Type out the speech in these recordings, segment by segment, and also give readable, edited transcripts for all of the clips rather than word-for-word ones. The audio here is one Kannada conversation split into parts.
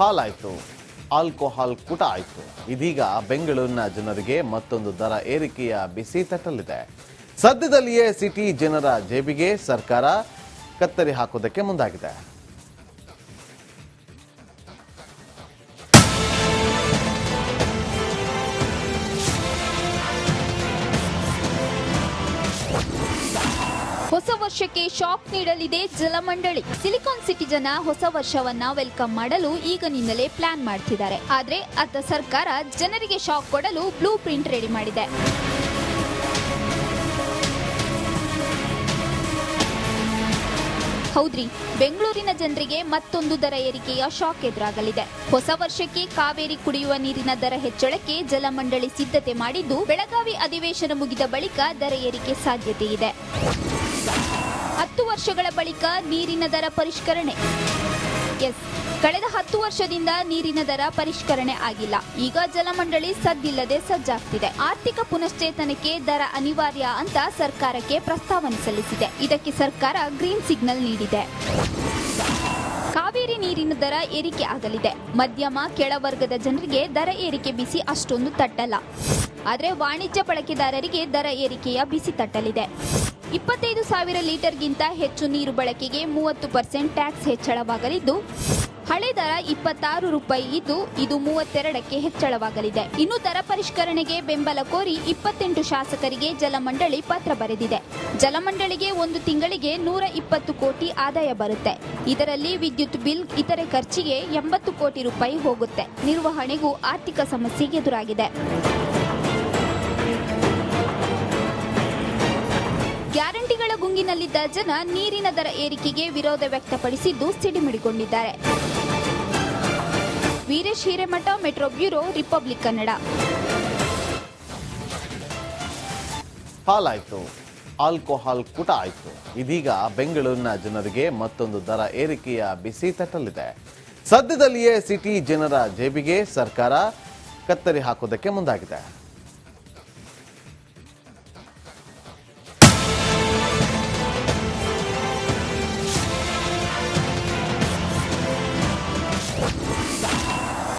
ಹಾಲಾಯಿತು, ಆಲ್ಕೋಹಾಲ್ ಕೂಟ ಆಯಿತು. ಇದೀಗ ಬೆಂಗಳೂರಿನ ಜನರಿಗೆ ಮತ್ತೊಂದು ದರ ಏರಿಕೆಯ ಬಿಸಿ ತಟ್ಟಲಿದೆ. ಸದ್ಯದಲ್ಲಿಯೇ ಸಿಟಿ ಜನರ ಜೇಬಿಗೆ ಸರ್ಕಾರ ಕತ್ತರಿ ಹಾಕೋದಕ್ಕೆ ಮುಂದಾಗಿದೆ. ಹೊಸ ವರ್ಷಕ್ಕೆ ಶಾಕ್ ನೀಡಲಿದೆ ಜಲಮಂಡಳಿ. ಸಿಲಿಕಾನ್ ಸಿಟಿ ಜನ ಹೊಸ ವರ್ಷವನ್ನ ವೆಲ್ಕಮ್ ಮಾಡಲು ಈಗಿನಿಂದಲೇ ಪ್ಲಾನ್ ಮಾಡ್ತಿದ್ದಾರೆ. ಆದ್ರೆ ಅತ್ತ ಸರ್ಕಾರ ಜನರಿಗೆ ಶಾಕ್ ಕೊಡಲು ಬ್ಲೂ ಪ್ರಿಂಟ್ ರೆಡಿ ಮಾಡಿದೆ. ಹೌದ್ರಿ, ಬೆಂಗಳೂರಿನ ಜನರಿಗೆ ಮತ್ತೊಂದು ದರ ಏರಿಕೆಯ ಶಾಕ್ ಎದುರಾಗಲಿದೆ. ಹೊಸ ವರ್ಷಕ್ಕೆ ಕಾವೇರಿ ಕುಡಿಯುವ ನೀರಿನ ದರ ಹೆಚ್ಚಳಕ್ಕೆ ಜಲಮಂಡಳಿ ಸಿದ್ಧತೆ ಮಾಡಿದ್ದು, ಬೆಳಗಾವಿ ಅಧಿವೇಶನ ಮುಗಿದ ಬಳಿಕ ದರ ಏರಿಕೆ ಸಾಧ್ಯತೆ ಇದೆ. 10 ವರ್ಷಗಳ ಬಳಿಕ ನೀರಿನ ದರ ಪರಿಷ್ಕರಣೆ. ಕಳೆದ 10 ವರ್ಷದಿಂದ ನೀರಿನ ದರ ಪರಿಷ್ಕರಣೆ ಆಗಿಲ್ಲ. ಈಗ ಜಲಮಂಡಳಿ ಸದ್ದಿಲ್ಲದೆ ಸಜ್ಜಾಗ್ತಿದೆ. ಆರ್ಥಿಕ ಪುನಶ್ಚೇತನಕ್ಕೆ ದರ ಅನಿವಾರ್ಯ ಅಂತ ಸರ್ಕಾರಕ್ಕೆ ಪ್ರಸ್ತಾವನೆ ಸಲ್ಲಿಸಿದೆ. ಇದಕ್ಕೆ ಸರ್ಕಾರ ಗ್ರೀನ್ ಸಿಗ್ನಲ್ ನೀಡಿದೆ. ಕಾವೇರಿ ನೀರಿನ ದರ ಏರಿಕೆ ಆಗಲಿದೆ. ಮಧ್ಯಮ ಕೆಳವರ್ಗದ ಜನರಿಗೆ ದರ ಏರಿಕೆ ಬಿಸಿ ಅಷ್ಟೊಂದು ತಟ್ಟಲ್ಲ. ಆದರೆ ವಾಣಿಜ್ಯ ಬಳಕೆದಾರರಿಗೆ ದರ ಏರಿಕೆಯ ಬಿಸಿ ತಟ್ಟಲಿದೆ. 25,000 ಲೀಟರ್ಗಿಂತ ಹೆಚ್ಚು ನೀರು ಬಳಕೆಗೆ 30% ಟ್ಯಾಕ್ಸ್ ಹೆಚ್ಚಳವಾಗಲಿದ್ದು, ಹಳೆ ದರ 26 ರೂಪಾಯಿ ಇದ್ದು, ಇದು 32ಕ್ಕೆ ಹೆಚ್ಚಳವಾಗಲಿದೆ. ಇನ್ನು ದರ ಪರಿಷ್ಕರಣೆಗೆ ಬೆಂಬಲ ಕೋರಿ 28 ಶಾಸಕರಿಗೆ ಜಲಮಂಡಳಿ ಪತ್ರ ಬರೆದಿದೆ. ಜಲಮಂಡಳಿಗೆ ಒಂದು ತಿಂಗಳಿಗೆ 120 ಕೋಟಿ ಆದಾಯ ಬರುತ್ತೆ. ಇದರಲ್ಲಿ ವಿದ್ಯುತ್ ಬಿಲ್, ಇತರೆ ಖರ್ಚಿಗೆ 80 ಕೋಟಿ ರೂಪಾಯಿ ಹೋಗುತ್ತೆ. ನಿರ್ವಹಣೆಗೂ ಆರ್ಥಿಕ ಸಮಸ್ಯೆ ಎದುರಾಗಿದೆ. ಗ್ಯಾರಂಟಿಗಳ ಗುಂಗಿನಲ್ಲಿದ್ದ ಜನ ನೀರಿನ ದರ ಏರಿಕೆಗೆ ವಿರೋಧ ವ್ಯಕ್ತಪಡಿಸಿದ್ದು ಸಿಡಿಮಿಡಿಗೊಂಡಿದ್ದಾರೆ. Veeresh Hiremath, metro bureau, Republic Kannada. ಹಾಲಾಯಿತು, ಆಲ್ಕೋಹಾಲ್ ಕೂಟ ಆಯಿತು. ಇದೀಗ ಬೆಂಗಳೂರಿನ ಜನರಿಗೆ ಮತ್ತೊಂದು ದರ ಏರಿಕೆಯ ಬಿಸಿ ತಟ್ಟಲಿದೆ. ಸದ್ಯದಲ್ಲಿಯೇ ಸಿಟಿ ಜನರ ಜೇಬಿಗೆ ಸರ್ಕಾರ ಕತ್ತರಿ ಹಾಕೋದಕ್ಕೆ ಮುಂದಾಗಿದೆ.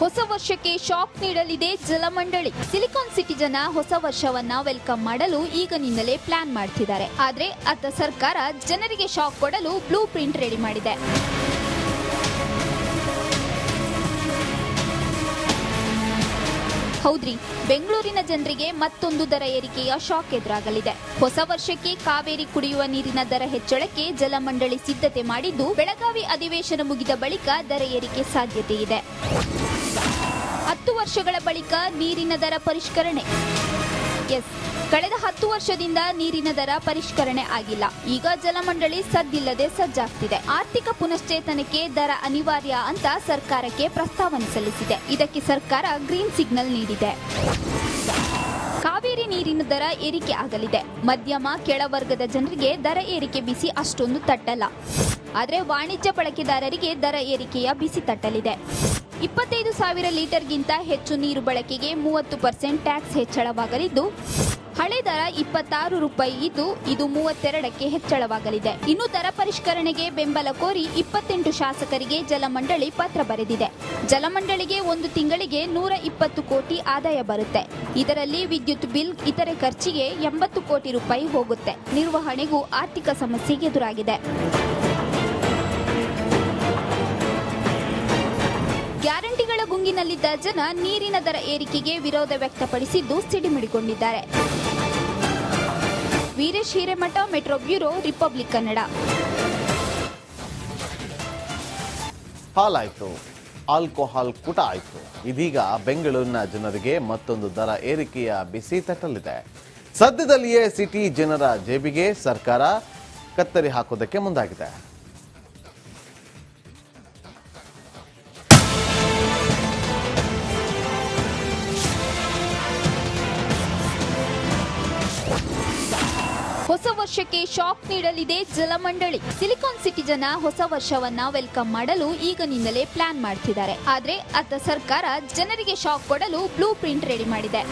ಹೊಸ ವರ್ಷಕ್ಕೆ ಶಾಕ್ ನೀಡಲಿದೆ ಜಲಮಂಡಳಿ. ಸಿಲಿಕಾನ್ ಸಿಟಿ ಜನ ಹೊಸ ವರ್ಷವನ್ನ ವೆಲ್ಕಮ್ ಮಾಡಲು ಈಗಿನಿಂದಲೇ ಪ್ಲಾನ್ ಮಾಡ್ತಿದ್ದಾರೆ. ಆದ್ರೆ ಅತ್ತ ಸರ್ಕಾರ ಜನರಿಗೆ ಶಾಕ್ ಕೊಡಲು ಬ್ಲೂ ಪ್ರಿಂಟ್ ರೆಡಿ ಮಾಡಿದೆ. ಹೌದ್ರಿ, ಬೆಂಗಳೂರಿನ ಜನರಿಗೆ ಮತ್ತೊಂದು ದರ ಏರಿಕೆಯ ಶಾಕ್ ಎದುರಾಗಲಿದೆ. ಹೊಸ ವರ್ಷಕ್ಕೆ ಕಾವೇರಿ ಕುಡಿಯುವ ನೀರಿನ ದರ ಹೆಚ್ಚಳಕ್ಕೆ ಜಲಮಂಡಳಿ ಸಿದ್ಧತೆ ಮಾಡಿದ್ದು, ಬೆಳಗಾವಿ ಅಧಿವೇಶನ ಮುಗಿದ ಬಳಿಕ ದರ ಏರಿಕೆ ಸಾಧ್ಯತೆ ಇದೆ. 10 ವರ್ಷಗಳ ಬಳಿಕ ನೀರಿನ ದರ ಪರಿಷ್ಕರಣೆ. ಕಳೆದ 10 ವರ್ಷದಿಂದ ನೀರಿನ ದರ ಪರಿಷ್ಕರಣೆ ಆಗಿಲ್ಲ. ಈಗ ಜಲಮಂಡಳಿ ಸದ್ದಿಲ್ಲದೆ ಸಜ್ಜಾಗ್ತಿದೆ. ಆರ್ಥಿಕ ಪುನಶ್ಚೇತನಕ್ಕೆ ದರ ಅನಿವಾರ್ಯ ಅಂತ ಸರ್ಕಾರಕ್ಕೆ ಪ್ರಸ್ತಾವನೆ ಸಲ್ಲಿಸಿದೆ. ಇದಕ್ಕೆ ಸರ್ಕಾರ ಗ್ರೀನ್ ಸಿಗ್ನಲ್ ನೀಡಿದೆ. ಕಾವೇರಿ ನೀರಿನ ದರ ಏರಿಕೆ ಆಗಲಿದೆ. ಮಧ್ಯಮ ಕೆಳವರ್ಗದ ಜನರಿಗೆ ದರ ಏರಿಕೆ ಬಿಸಿ ಅಷ್ಟೊಂದು ತಟ್ಟಲ್ಲ. ಆದರೆ ವಾಣಿಜ್ಯ ಬಳಕೆದಾರರಿಗೆ ದರ ಏರಿಕೆಯ ಬಿಸಿ ತಟ್ಟಲಿದೆ. 25,000 ಲೀಟರ್ಗಿಂತ ಹೆಚ್ಚು ನೀರು ಬಳಕೆಗೆ 30% ಟ್ಯಾಕ್ಸ್ ಹೆಚ್ಚಳವಾಗಲಿದ್ದು, ಹಳೆ ದರ 26 ರೂಪಾಯಿ ಇದ್ದು, ಇದು 32ಕ್ಕೆ ಹೆಚ್ಚಳವಾಗಲಿದೆ. ಇನ್ನು ದರ ಪರಿಷ್ಕರಣೆಗೆ ಬೆಂಬಲ ಕೋರಿ 28 ಶಾಸಕರಿಗೆ ಜಲಮಂಡಳಿ ಪತ್ರ ಬರೆದಿದೆ. ಜಲಮಂಡಳಿಗೆ ಒಂದು ತಿಂಗಳಿಗೆ 120 ಕೋಟಿ ಆದಾಯ ಬರುತ್ತೆ. ಇದರಲ್ಲಿ ವಿದ್ಯುತ್ ಬಿಲ್, ಇತರೆ ಖರ್ಚಿಗೆ 80 ಕೋಟಿ ರೂಪಾಯಿ ಹೋಗುತ್ತೆ. ನಿರ್ವಹಣೆಗೂ ಆರ್ಥಿಕ ಸಮಸ್ಯೆ ಎದುರಾಗಿದೆ. ಗ್ಯಾರಂಟಿಗಳ ಗುಂಗಿನಲ್ಲಿದ್ದ ಜನ ನೀರಿನ ದರ ಏರಿಕೆಗೆ ವಿರೋಧ ವ್ಯಕ್ತಪಡಿಸಿದ್ದು ಸಿಡಿಮಿಡಿಗೊಂಡಿದ್ದಾರೆ. Veeresh Hiremath, metro bureau, Republic Kannada. ಹಾಲಾಯಿತು, ಆಲ್ಕೋಹಾಲ್ ಕೂಟ ಆಯಿತು. ಇದೀಗ ಬೆಂಗಳೂರಿನ ಜನರಿಗೆ ಮತ್ತೊಂದು ದರ ಏರಿಕೆಯ ಬಿಸಿ ತಟ್ಟಲಿದೆ. ಸದ್ಯದಲ್ಲಿಯೇ ಸಿಟಿ ಜನರ ಜೇಬಿಗೆ ಸರ್ಕಾರ ಕತ್ತರಿ ಹಾಕೋದಕ್ಕೆ ಮುಂದಾಗಿದೆ. ಹೊಸ ವರ್ಷಕ್ಕೆ ಶಾಕ್ ನೀಡಲಿದೆ ಜಲಮಂಡಳಿ. ಸಿಲಿಕಾನ್ ಸಿಟಿ ಜನ ಹೊಸ ವರ್ಷವನ್ನ ವೆಲ್ಕಮ್ ಮಾಡಲು ಈಗಿನಿಂದಲೇ ಪ್ಲಾನ್ ಮಾಡ್ತಿದ್ದಾರೆ. ಆದ್ರೆ ಅತ್ತ ಸರ್ಕಾರ ಜನರಿಗೆ ಶಾಕ್ ಕೊಡಲು ಬ್ಲೂ ಪ್ರಿಂಟ್ ರೆಡಿ ಮಾಡಿದೆ.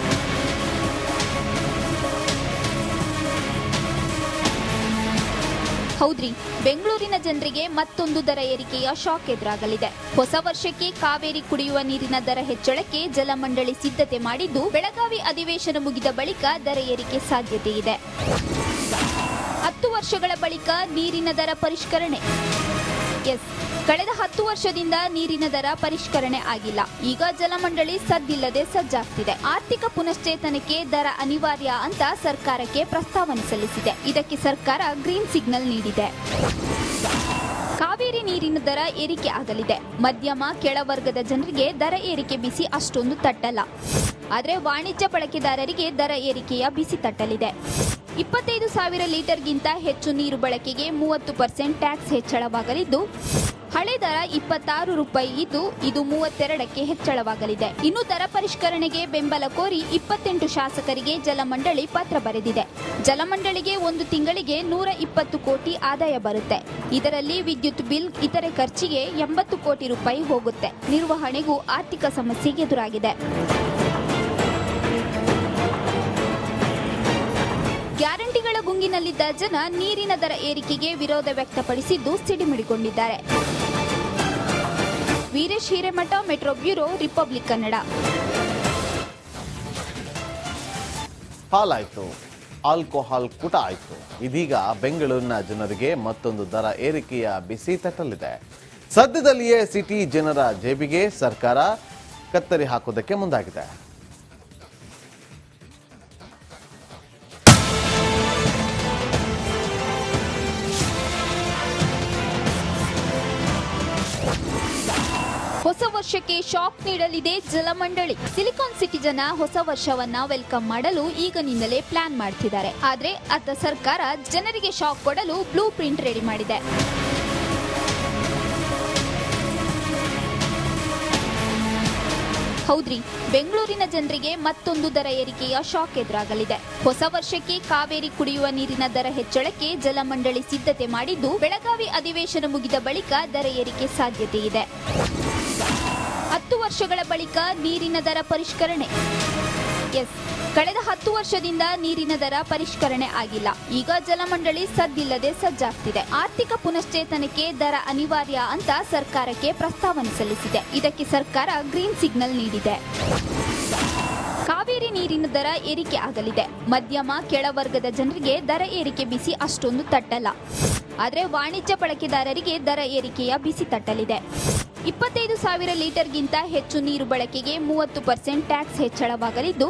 ಹೌದ್ರಿ, ಬೆಂಗಳೂರಿನ ಜನರಿಗೆ ಮತ್ತೊಂದು ದರ ಏರಿಕೆಯ ಶಾಕ್ ಎದುರಾಗಲಿದೆ. ಹೊಸ ವರ್ಷಕ್ಕೆ ಕಾವೇರಿ ಕುಡಿಯುವ ನೀರಿನ ದರ ಹೆಚ್ಚಳಕ್ಕೆ ಜಲಮಂಡಳಿ ಸಿದ್ಧತೆ ಮಾಡಿದ್ದು, ಬೆಳಗಾವಿ ಅಧಿವೇಶನ ಮುಗಿದ ಬಳಿಕ ದರ ಏರಿಕೆ ಸಾಧ್ಯತೆ ಇದೆ. 10 ವರ್ಷಗಳ ಬಳಿಕ ನೀರಿನ ದರ ಪರಿಷ್ಕರಣೆ. ಕಳೆದ 10 ವರ್ಷದಿಂದ ನೀರಿನ ದರ ಪರಿಷ್ಕರಣೆ ಆಗಿಲ್ಲ. ಈಗ ಜಲಮಂಡಳಿ ಸದ್ದಿಲ್ಲದೆ ಸಜ್ಜಾಗ್ತಿದೆ. ಆರ್ಥಿಕ ಪುನಶ್ಚೇತನಕ್ಕೆ ದರ ಅನಿವಾರ್ಯ ಅಂತ ಸರ್ಕಾರಕ್ಕೆ ಪ್ರಸ್ತಾವನೆ ಸಲ್ಲಿಸಿದೆ. ಇದಕ್ಕೆ ಸರ್ಕಾರ ಗ್ರೀನ್ ಸಿಗ್ನಲ್ ನೀಡಿದೆ. ಕಾವೇರಿ ನೀರಿನ ದರ ಏರಿಕೆ ಆಗಲಿದೆ. ಮಧ್ಯಮ ಕೆಳವರ್ಗದ ಜನರಿಗೆ ದರ ಏರಿಕೆ ಬಿಸಿ ಅಷ್ಟೊಂದು ತಟ್ಟಲ್ಲ. ಆದರೆ ವಾಣಿಜ್ಯ ಬಳಕೆದಾರರಿಗೆ ದರ ಏರಿಕೆಯ ಬಿಸಿ ತಟ್ಟಲಿದೆ. 25,000 ಲೀಟರ್ಗಿಂತ ಹೆಚ್ಚು ನೀರು ಬಳಕೆಗೆ 30% ಟ್ಯಾಕ್ಸ್ ಹೆಚ್ಚಳವಾಗಲಿದ್ದು, ಹಳೆ ದರ 26 ರೂಪಾಯಿ ಇದ್ದು, ಇದು 32ಕ್ಕೆ ಹೆಚ್ಚಳವಾಗಲಿದೆ. ಇನ್ನು ದರ ಪರಿಷ್ಕರಣೆಗೆ ಬೆಂಬಲ ಕೋರಿ 28 ಶಾಸಕರಿಗೆ ಜಲಮಂಡಳಿ ಪತ್ರ ಬರೆದಿದೆ. ಜಲಮಂಡಳಿಗೆ ಒಂದು ತಿಂಗಳಿಗೆ 120 ಕೋಟಿ ಆದಾಯ ಬರುತ್ತೆ. ಇದರಲ್ಲಿ ವಿದ್ಯುತ್ ಬಿಲ್, ಇತರೆ ಖರ್ಚಿಗೆ 80 ಕೋಟಿ ರೂಪಾಯಿ ಹೋಗುತ್ತೆ. ನಿರ್ವಹಣೆಗೂ ಆರ್ಥಿಕ ಸಮಸ್ಯೆ ಎದುರಾಗಿದೆ. ಗ್ಯಾರಂಟಿಗಳ ಗುಂಗಿನಲ್ಲಿದ್ದ ಜನ ನೀರಿನ ದರ ಏರಿಕೆಗೆ ವಿರೋಧ ವ್ಯಕ್ತಪಡಿಸಿದ್ದು ಸಿಡಿಮಿಡಿಗೊಂಡಿದ್ದಾರೆ. Veeresh Hiremath, metro bureau, Republic Kannada. ಹಾಲಾಯ್ತು, ಆಲ್ಕೋಹಾಲ್ ಕೂಟ ಆಯ್ತು. ಇದೀಗ ಬೆಂಗಳೂರಿನ ಜನರಿಗೆ ಮತ್ತೊಂದು ದರ ಏರಿಕೆಯ ಬಿಸಿ ತಟ್ಟಲಿದೆ. ಸದ್ಯದಲ್ಲಿಯೇ ಸಿಟಿ ಜನರ ಜೇಬಿಗೆ ಸರ್ಕಾರ ಕತ್ತರಿ ಹಾಕೋದಕ್ಕೆ ಮುಂದಾಗಿದೆ. ಹೊಸ ವರ್ಷಕ್ಕೆ ಶಾಕ್ ನೀಡಲಿದೆ ಜಲಮಂಡಳಿ. ಸಿಲಿಕಾನ್ ಸಿಟಿ ಜನ ಹೊಸ ವರ್ಷವನ್ನ ವೆಲ್ಕಮ್ ಮಾಡಲು ಈಗನಿಂದಲೇ ಪ್ಲಾನ್ ಮಾಡ್ತಿದ್ದಾರೆ. ಆದ್ರೆ ಅತ್ತ ಸರ್ಕಾರ ಜನರಿಗೆ ಶಾಕ್ ಕೊಡಲು ಬ್ಲೂ ಪ್ರಿಂಟ್ ರೆಡಿ ಮಾಡಿದೆ. ಹೌದ್ರಿ, ಬೆಂಗಳೂರಿನ ಜನರಿಗೆ ಮತ್ತೊಂದು ದರ ಏರಿಕೆಯ ಶಾಕ್ ಎದುರಾಗಲಿದೆ. ಹೊಸ ವರ್ಷಕ್ಕೆ ಕಾವೇರಿ ಕುಡಿಯುವ ನೀರಿನ ದರ ಹೆಚ್ಚಳಕ್ಕೆ ಜಲಮಂಡಳಿ ಸಿದ್ಧತೆ ಮಾಡಿದ್ದು, ಬೆಳಗಾವಿ ಅಧಿವೇಶನ ಮುಗಿದ ಬಳಿಕ ದರ ಏರಿಕೆ ಸಾಧ್ಯತೆ ಇದೆ. 10 ವರ್ಷಗಳ ಬಳಿಕ ನೀರಿನ ದರ ಪರಿಷ್ಕರಣೆ. ಕಳೆದ 10 ವರ್ಷದಿಂದ ನೀರಿನ ದರ ಪರಿಷ್ಕರಣೆ ಆಗಿಲ್ಲ. ಈಗ ಜಲಮಂಡಳಿ ಸದ್ದಿಲ್ಲದೆ ಸಜ್ಜಾಗ್ತಿದೆ. ಆರ್ಥಿಕ ಪುನಶ್ಚೇತನಕ್ಕೆ ದರ ಅನಿವಾರ್ಯ ಅಂತ ಸರ್ಕಾರಕ್ಕೆ ಪ್ರಸ್ತಾವನೆ ಸಲ್ಲಿಸಿದೆ. ಇದಕ್ಕೆ ಸರ್ಕಾರ ಗ್ರೀನ್ ಸಿಗ್ನಲ್ ನೀಡಿದೆ. ಕಾವೇರಿ ನೀರಿನ ದರ ಏರಿಕೆ ಆಗಲಿದೆ. ಮಧ್ಯಮ ಕೆಳವರ್ಗದ ಜನರಿಗೆ ದರ ಏರಿಕೆ ಬಿಸಿ ಅಷ್ಟೊಂದು ತಟ್ಟಲ್ಲ. ಆದರೆ ವಾಣಿಜ್ಯ ಬಳಕೆದಾರರಿಗೆ ದರ ಏರಿಕೆಯ ಬಿಸಿ ತಟ್ಟಲಿದೆ. 25,000 ಲೀಟರ್ಗಿಂತ ಹೆಚ್ಚು ನೀರು ಬಳಕೆಗೆ 30% ಟ್ಯಾಕ್ಸ್ ಹೆಚ್ಚಳವಾಗಲಿದ್ದು,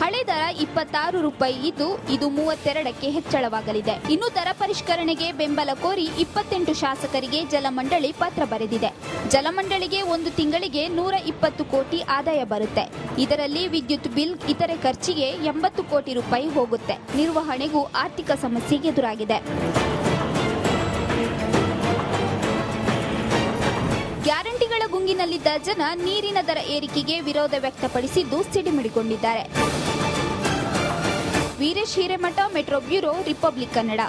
ಹಳೆ ದರ 26 ರೂಪಾಯಿ ಇದ್ದು, ಇದು 32ಕ್ಕೆ ಹೆಚ್ಚಳವಾಗಲಿದೆ. ಇನ್ನು ದರ ಪರಿಷ್ಕರಣೆಗೆ ಬೆಂಬಲ ಕೋರಿ 28 ಶಾಸಕರಿಗೆ ಜಲಮಂಡಳಿ ಪತ್ರ ಬರೆದಿದೆ. ಜಲಮಂಡಳಿಗೆ ಒಂದು ತಿಂಗಳಿಗೆ 120 ಕೋಟಿ ಆದಾಯ ಬರುತ್ತೆ. ಇದರಲ್ಲಿ ವಿದ್ಯುತ್ ಬಿಲ್, ಇತರೆ ಖರ್ಚಿಗೆ 80 ಕೋಟಿ ರೂಪಾಯಿ ಹೋಗುತ್ತೆ. ನಿರ್ವಹಣೆಗೂ ಆರ್ಥಿಕ ಸಮಸ್ಯೆ ಎದುರಾಗಿದೆ. ಗ್ಯಾರಂಟಿಗಳ ಗುಂಗಿನಲ್ಲಿದ್ದ ಜನ ನೀರಿನ ದರ ಏರಿಕೆಗೆ ವಿರೋಧ ವ್ಯಕ್ತಪಡಿಸಿದ್ದು ಸಿಡಿಮಿಡಿಗೊಂಡಿದ್ದಾರೆ. Veeresh Hiremath, metro bureau, Republic Kannada.